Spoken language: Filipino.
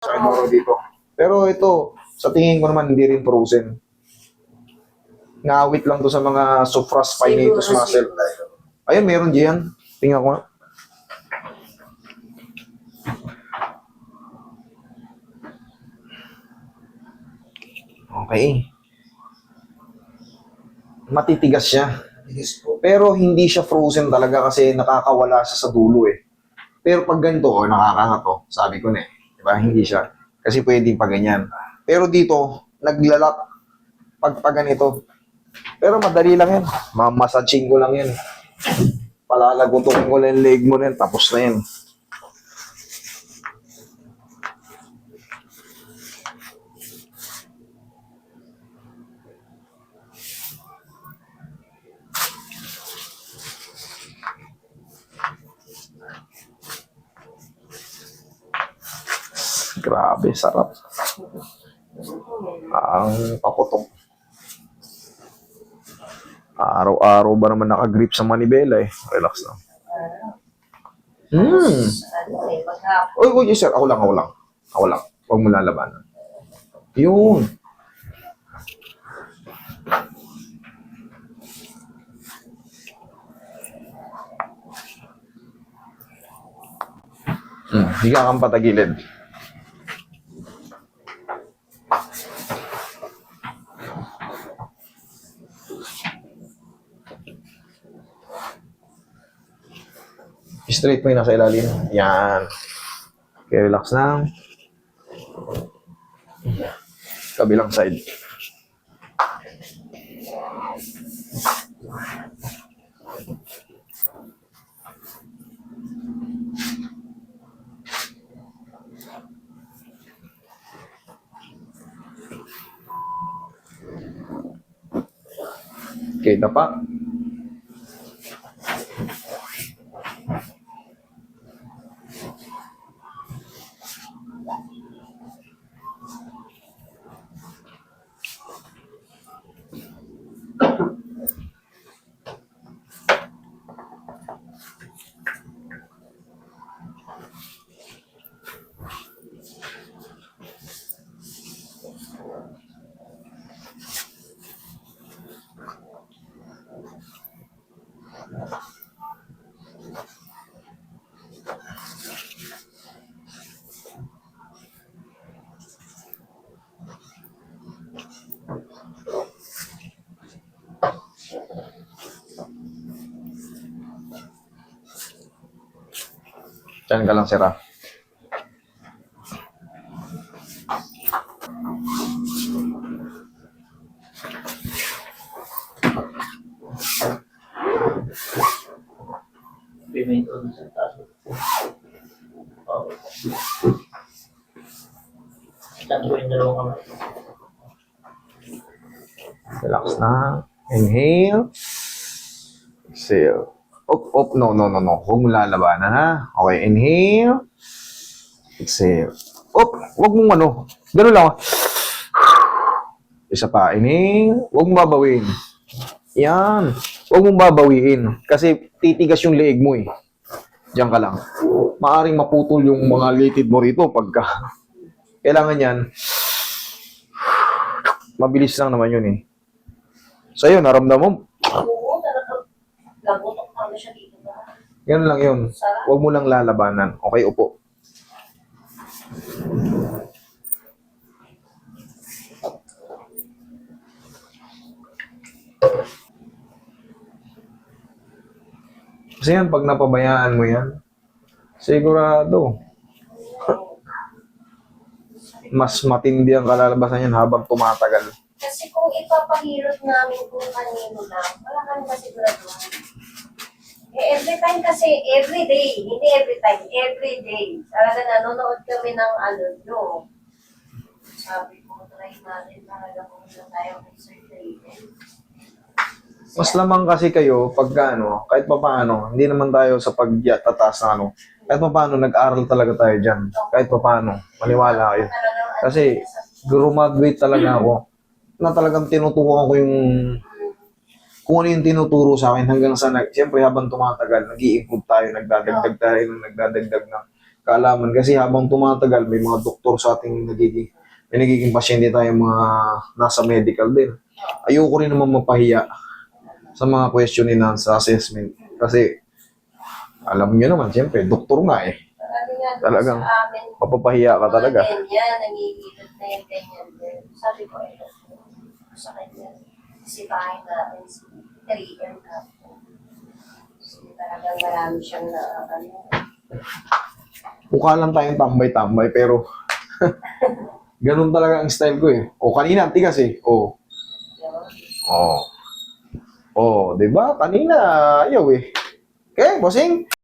sa Moro dito. Pero ito, sa tingin ko naman, hindi rin frozen. Ngawit lang to sa mga supraspinatus muscle. Ayun, meron diyan. Tingnan ko nga. Okay. Matitigas siya. Pero hindi siya frozen talaga kasi nakakawala siya sa dulo eh. Pero pag ganito, nakakato, sabi ko na eh. Diba? Hindi siya. Kasi pwedeng pa ganyan. Pero dito, naglalak pag ganito. Pero madali lang yan. Mamasaging ko lang yan. Palalagutukin ko lang yung leg mo na yan. Tapos na yan. Grabe, sarap. Ang paputok. Araw-araw ba naman nakagrip sa manibela eh. Relax lang. Uy, sir. Ako lang. Huwag mo lalabanan. Yun. Higa kang patagilid. Straight mo yung nasa ilalim. Yan. Okay, relax lang. Kabilang side. Okay, tapa. Diyan ka lang, sira. Pimento na sa taso. Saan ko yung dalawang kamay? Relax na. Inhale. Exhale. Op. No. Huwag mo lalabanan, ha? Okay, inhale. Exhale. Op. Huwag mong ano. Ganun lang. Isa pa. Inhale. Huwag mong babawin. Yan. Huwag mong babawiin. Kasi titigas yung leeg mo eh. Diyan ka lang. Maaring maputol yung mga litid mo rito pagka... Kailangan yan. Mabilis lang naman yun eh. Sa'yo, naramdam mo? Oo, talagang lagotok na siya dito ba? Ganun lang yun. Huwag mo lang lalabanan. Okay, upo. Kasi yan, pag napabayaan mo yan, sigurado, mas matindi ang kalalabasan yan habang tumatagal. Kasi kung ipapahirot namin kung kanino lang, wala kang kasiguraduhan. Eh, every time kasi, every day, hindi every time, every day. Talaga nanonood kami ng ano nyo. Sabi ko, try natin talaga kung saan tayo concentrated. Mas lamang kasi kayo, pagka ano, kahit pa paano, hindi naman tayo sa pagtataas na ano, kahit pa paano, nag-aral talaga tayo dyan. Kahit pa paano, maniwala kayo. Kasi, graduate talaga ako, na talagang tinutukan ko yung, kung ano yung tinuturo sa akin hanggang sa, siyempre habang tumatagal, nag-i-improve tayo, nagdadagdag tayo, nagdadagdag na. kaalaman. Kasi habang tumatagal, may mga doktor sa ating may nagiging pasyente tayong mga nasa medical din. Ayoko rin naman mapahiya sa mga questionin na sa assessment. Kasi, alam niyo naman, siyempre, doktor nga eh. Sabi nga doon Talagang sa amin, mapapahiya ka talaga. mga ganyan, nangihilot na yung ganyan din. Sabi ko, sa kanya, sisipahin natin si 3M ka. Kasi talagang marami siyang na, Mukha lang tayong tambay-tambay, pero ganun talaga ang style ko eh. O, kanina, ang tigas eh. O, yun. oh, di ba? Kanina, ayaw eh. Okay, bossing?